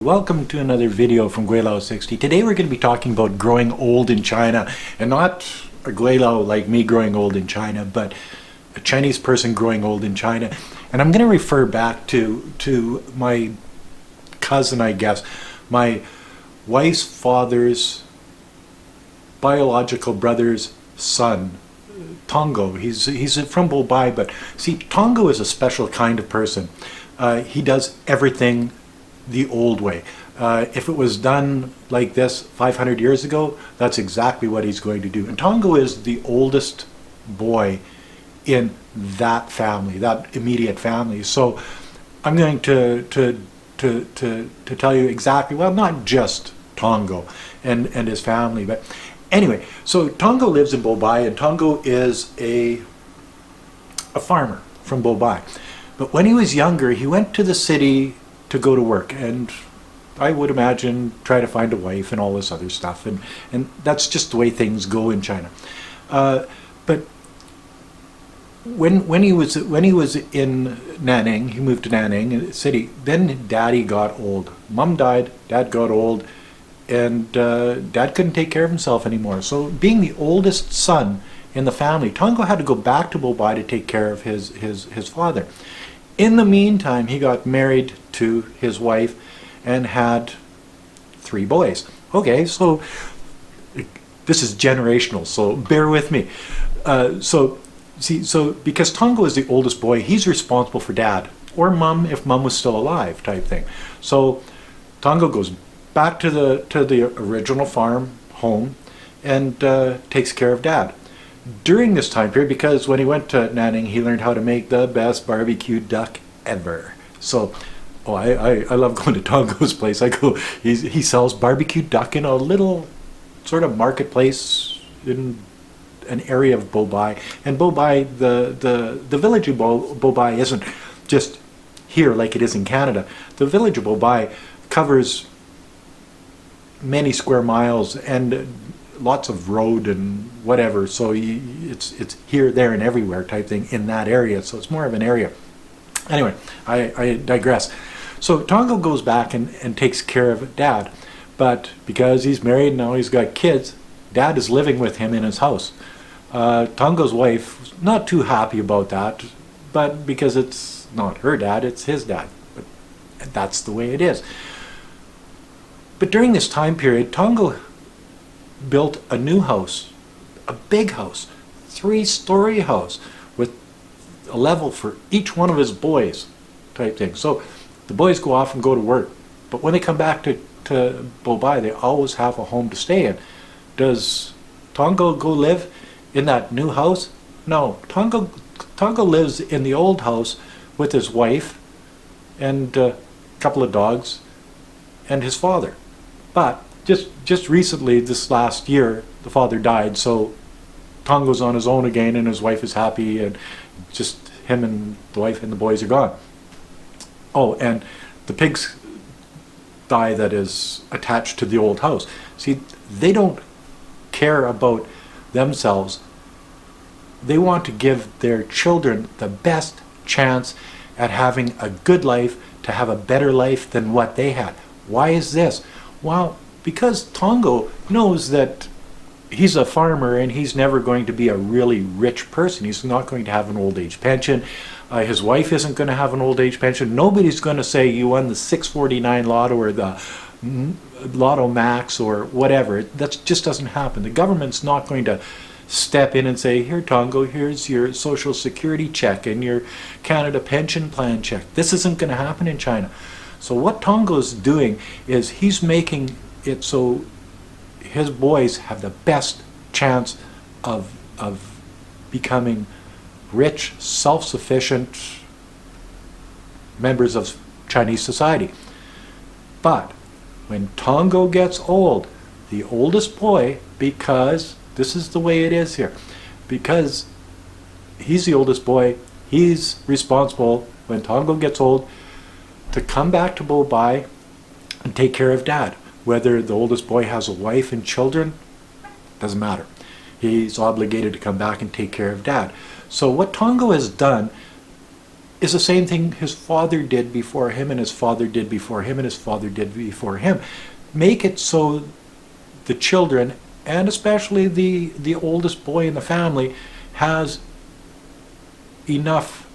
Welcome to another video from Gweilo 60. Today we're going to be talking about growing old in China, and not a Gweilo like me growing old in China, but a Chinese person growing old in China. And I'm going to refer back to my cousin, I guess, my wife's father's biological brother's son, Tongo. He's from Bobai, but see, Tongo is a special kind of person. He does everything the old way. If it was done like this 500 years ago, that's exactly what he's going to do. And Tongo is the oldest boy in that family, that immediate family. So I'm going to tell you exactly, well, not just Tongo and his family, but anyway, so Tongo lives in Bobai, and Tongo is a farmer from Bobai. But when he was younger, he went to the city to go to work, and I would imagine try to find a wife and all this other stuff, and that's just the way things go in China. But when he was in Nanning, he moved to Nanning city. Then Daddy got old. Mom died. Dad got old, and Dad couldn't take care of himself anymore. So, being the oldest son in the family, Tongo had to go back to Bobai to take care of his father. In the meantime, he got married to his wife and had 3 boys. Okay, so this is generational, so bear with me. So because Tongo is the oldest boy, he's responsible for Dad, or Mom if Mom was still alive, type thing. So Tongo goes back to the original farm home and takes care of Dad. During this time period, because when he went to Nanning, he learned how to make the best barbecue duck ever. So, I love going to Tongo's place. He sells barbecue duck in a little sort of marketplace in an area of Bobai. And Bobai, the village of Bobai isn't just here like it is in Canada. The village of Bobai covers many square miles and lots of road and whatever, so it's here, there, and everywhere type thing in that area, so it's more of an area. Anyway, I digress. So Tongo goes back and takes care of Dad, but because he's married, now he's got kids, Dad is living with him in his house. Tongo's wife, not too happy about that, but because it's not her dad, it's his dad, but that's the way it is. But during this time period, Tongo built a new house, a big house, 3-story house with a level for each one of his boys type thing. So the boys go off and go to work, but when they come back to Bobai, they always have a home to stay in. Does Tongo go live in that new house? No, Tongo lives in the old house with his wife and a couple of dogs and his father. But just recently, this last year, the father died, so Tongo's on his own again, and his wife is happy, and just him and the wife and the boys are gone. Oh, and the pig's thigh that is attached to the old house. See, they don't care about themselves. They want to give their children the best chance at having a good life, to have a better life than what they had. Why is this? Well, because Tongo knows that he's a farmer and he's never going to be a really rich person. He's not going to have an old age pension. His wife isn't going to have an old age pension. Nobody's going to say you won the 649 lotto or the Lotto Max or whatever. That just doesn't happen. The government's not going to step in and say, here, Tongo, here's your social security check and your Canada pension plan check. This isn't going to happen in China. So what Tongo's doing is he's making it so his boys have the best chance of becoming rich, self-sufficient members of Chinese society. But when Tongo gets old, the oldest boy, because this is the way it is here, because he's the oldest boy, he's responsible when Tongo gets old to come back to Bobai and take care of Dad. Whether the oldest boy has a wife and children, doesn't matter. He's obligated to come back and take care of Dad. So what Tongo has done is the same thing his father did before him, and his father did before him, and his father did before him. Make it so the children, and especially the oldest boy in the family, has enough,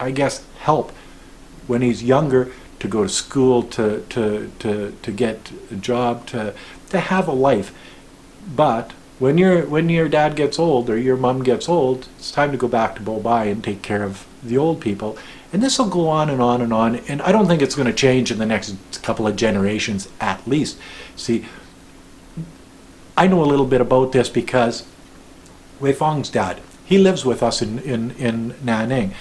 I guess, help when he's younger to go to school, to get a job, to have a life. But when your dad gets old or your mom gets old, it's time to go back to Bobai and take care of the old people. And this will go on and on and on. And I don't think it's going to change in the next couple of generations at least. See, I know a little bit about this because Wei Fong's dad, he lives with us in Nanning.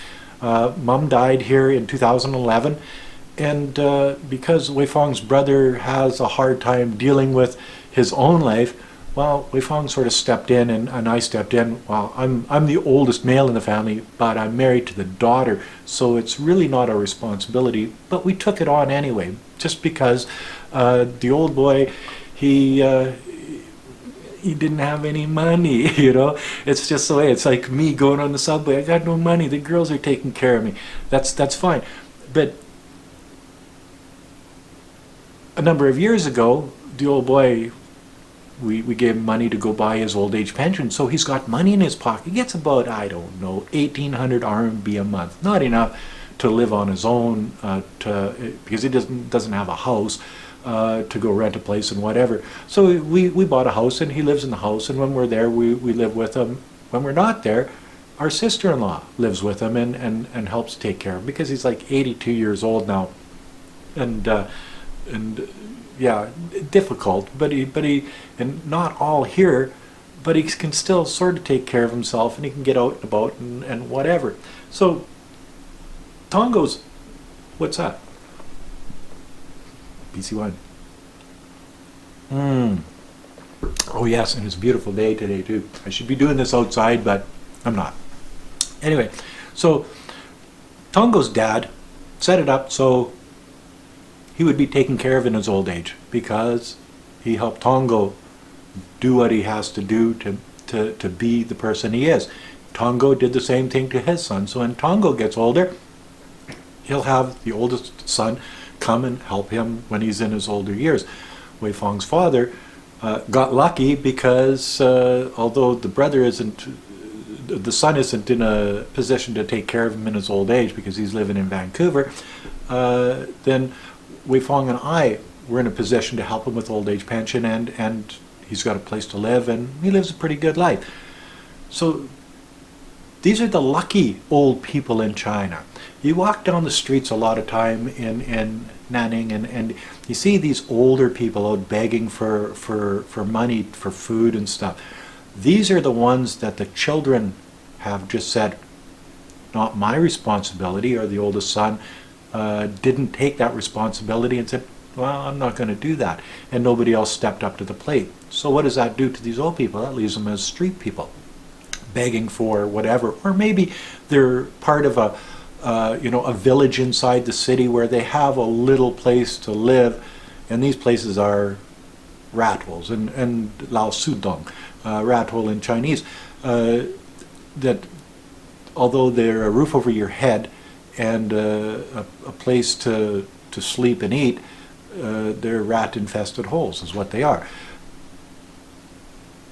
Mom died here in 2011. And because Wei Fong's brother has a hard time dealing with his own life, well, Wei Fong sort of stepped in, and I stepped in. Well, I'm the oldest male in the family, but I'm married to the daughter, so it's really not our responsibility. But we took it on anyway, just because the old boy, he didn't have any money, you know. It's just the way. It's like me going on the subway. I got no money. The girls are taking care of me. That's fine. But a number of years ago, the old boy, we gave him money to go buy his old age pension, so he's got money in his pocket. He gets about, I don't know, 1,800 RMB a month. Not enough to live on his own, because he doesn't have a house, to go rent a place and whatever. So we bought a house, and he lives in the house, and when we're there, we live with him. When we're not there, our sister-in-law lives with him and helps take care of him, because he's like 82 years old now. And yeah, difficult, but he, and not all here, but he can still sort of take care of himself, and he can get out and about and whatever. So Tongo's, what's that? BC1. Oh yes, and it's a beautiful day today too. I should be doing this outside, but I'm not. Anyway, so Tongo's dad set it up so he would be taken care of in his old age, because he helped Tongo do what he has to do to be the person he is. Tongo did the same thing to his son. So when Tongo gets older, he'll have the oldest son come and help him when he's in his older years. Wei Fong's father got lucky because although the son isn't in a position to take care of him in his old age because he's living in Vancouver, then Wei Fong and I were in a position to help him with old age pension, and he's got a place to live, and he lives a pretty good life. So these are the lucky old people in China. You walk down the streets a lot of time in Nanning, and you see these older people out begging for money, for food and stuff. These are the ones that the children have just said, not my responsibility, or the oldest son didn't take that responsibility and said, well, I'm not going to do that. And nobody else stepped up to the plate. So what does that do to these old people? That leaves them as street people, begging for whatever. Or maybe they're part of a village inside the city where they have a little place to live, and these places are rat holes and lao sudong, rat hole in Chinese, that although they're a roof over your head and a place to sleep and eat, they're rat-infested holes is what they are.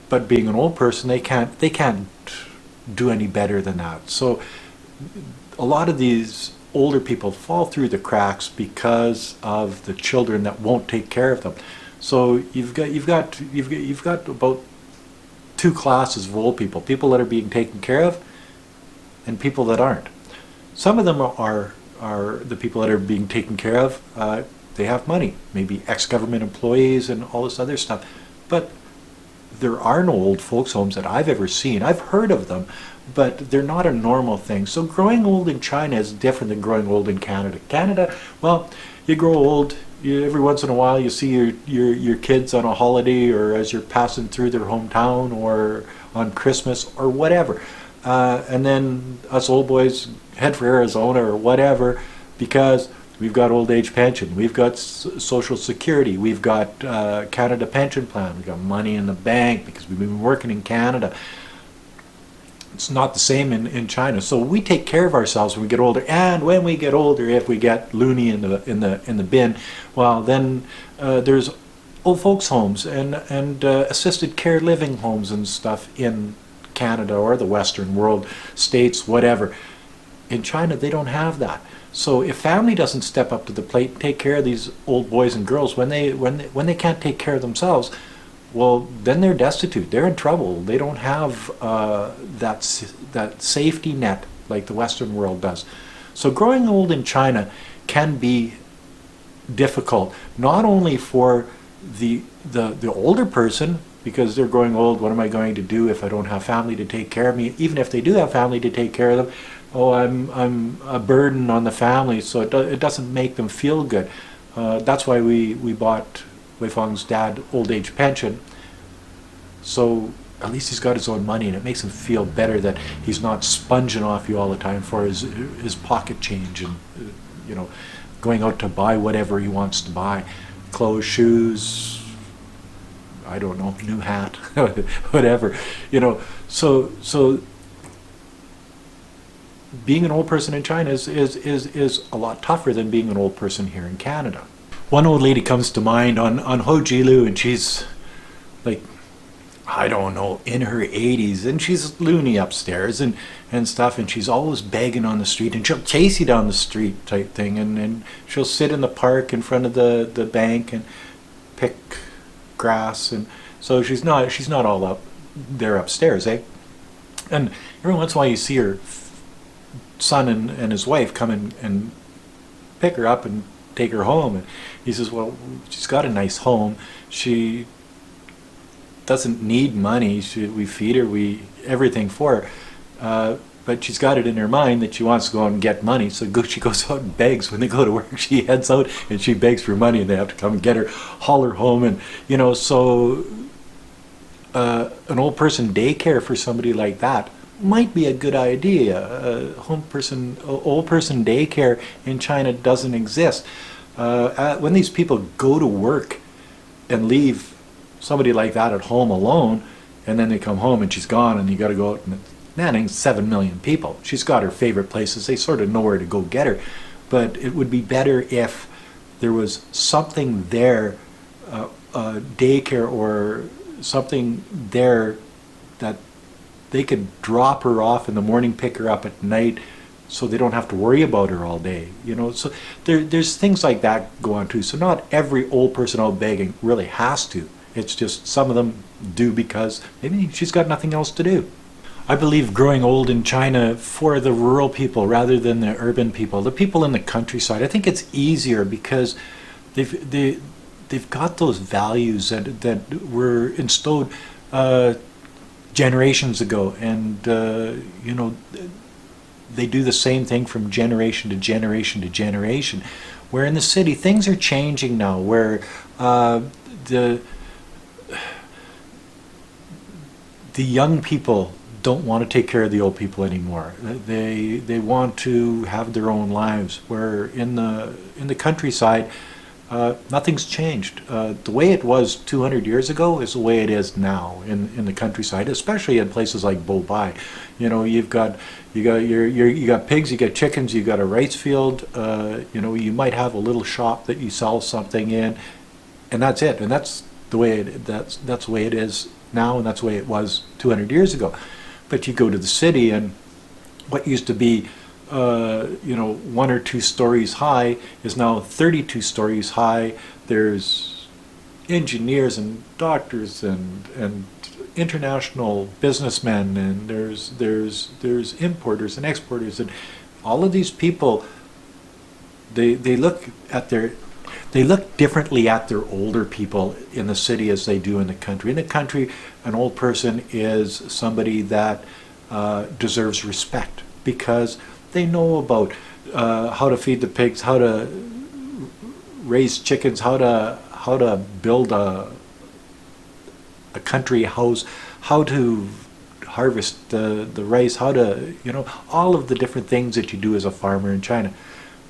But being an old person, they can't do any better than that. So a lot of these older people fall through the cracks because of the children that won't take care of them. So you've got about two classes of old people: people that are being taken care of, and people that aren't. Some of them are the people that are being taken care of. They have money, maybe ex-government employees and all this other stuff. But there are no old folks homes that I've ever seen. I've heard of them, but they're not a normal thing. So growing old in China is different than growing old in Canada. Canada, well, you grow old, every once in a while you see your kids on a holiday, or as you're passing through their hometown, or on Christmas or whatever. And then us old boys head for Arizona or whatever, because we've got old age pension, we've got Social Security, we've got Canada Pension Plan, we've got money in the bank because we've been working in Canada. It's not the same in China. So we take care of ourselves when we get older, and when we get older, if we get loony in the bin, well, then there's old folks homes and assisted care living homes and stuff in Canada or the Western world, States, whatever. In China, they don't have that. So if family doesn't step up to the plate and take care of these old boys and girls when they can't take care of themselves, well, then they're destitute. They're in trouble. They don't have that safety net like the Western world does. So growing old in China can be difficult, not only for the older person, because they're growing old. What am I going to do if I don't have family to take care of me? Even if they do have family to take care of them, oh, I'm a burden on the family, so it doesn't make them feel good. That's why we bought Wei Feng's dad old age pension. So at least he's got his own money, and it makes him feel better that he's not sponging off you all the time for his pocket change and going out to buy whatever he wants to buy, clothes, shoes, I don't know, new hat, whatever, So being an old person in China is a lot tougher than being an old person here in Canada. One old lady comes to mind on Gweilo, and she's like, I don't know, in her 80s, and she's loony upstairs and stuff, and she's always begging on the street, and she'll chase you down the street type thing, and she'll sit in the park in front of the bank and pick grass, and so she's not all up there upstairs, eh? And every once in a while you see her son and his wife come and pick her up and take her home, and he says, well, she's got a nice home, she doesn't need money, we feed her, everything for her, but she's got it in her mind that she wants to go out and get money, so she goes out and begs. When they go to work, she heads out and she begs for money, and they have to come and get her, haul her home, and so an old person daycare for somebody like that might be a good idea. Old person daycare in China doesn't exist. When these people go to work and leave somebody like that at home alone, and then they come home and she's gone, and you got to go out and nanning 7 million people. She's got her favorite places. They sort of know where to go get her. But it would be better if there was something there, daycare or something there that they could drop her off in the morning, pick her up at night, so they don't have to worry about her all day. So there's things like that go on too. So not every old person out begging really has to. It's just some of them do because maybe she's got nothing else to do. I believe growing old in China for the rural people rather than the urban people, the people in the countryside, I think it's easier because they've got those values that were instilled generations ago, and they do the same thing from generation to generation to generation. Where in the city things are changing now, where the young people don't want to take care of the old people anymore. They want to have their own lives. Where in the countryside, nothing's changed. The way it was 200 years ago is the way it is now in the countryside, especially in places like Bobai. You've got pigs, you got chickens, you got a rice field. You might have a little shop that you sell something in, and that's it. And that's the way that's the way it is now, and that's the way it was 200 years ago. But you go to the city, and what used to be 1 or 2 stories high is now 32 stories high. There's engineers and doctors and international businessmen, and there's importers and exporters, and all of these people, they look differently at their older people in the city as they do in the country. In the country, an old person is somebody that deserves respect because they know about how to feed the pigs, how to raise chickens, how to build a country house, how to harvest the rice, how to, all of the different things that you do as a farmer in China.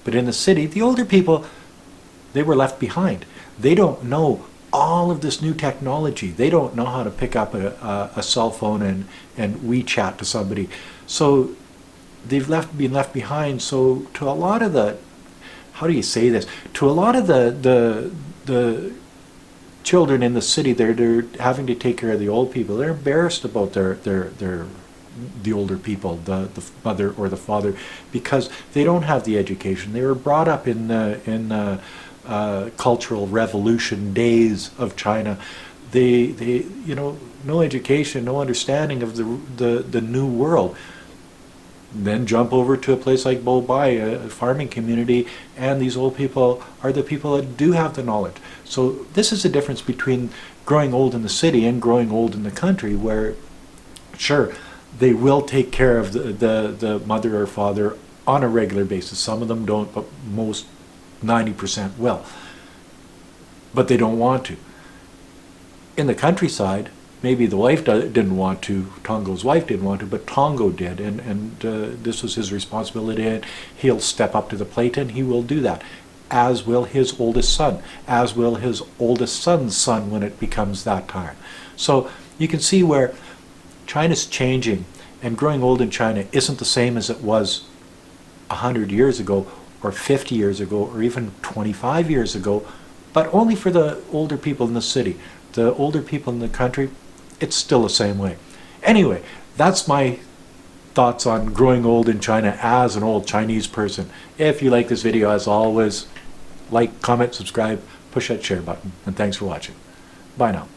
But in the city, the older people, they were left behind. They don't know all of this new technology. They don't know how to pick up a cell phone and WeChat to somebody. So they've been left behind. So to a lot of the, how do you say this? To a lot of the children in the city, they're having to take care of the old people. They're embarrassed about the older people, the mother or the father, because they don't have the education. They were brought up in Cultural Revolution days of China. They no education, no understanding of the new world. Then jump over to a place like Bobai, a farming community, and these old people are the people that do have the knowledge. So this is the difference between growing old in the city and growing old in the country, where, sure, they will take care of the mother or father on a regular basis. Some of them don't, but most 90% will. But they don't want to. In the countryside, maybe the wife didn't want to, Tongo's wife didn't want to, but Tongo did, and this was his responsibility, and he'll step up to the plate and he will do that, as will his oldest son, as will his oldest son's son when it becomes that time. So you can see where China's changing, and growing old in China isn't the same as it was 100 years ago, or 50 years ago, or even 25 years ago, but only for the older people in the city. The older people in the country, it's still the same way. Anyway, that's my thoughts on growing old in China as an old Chinese person. If you like this video, as always, like, comment, subscribe, push that share button, and thanks for watching. Bye now.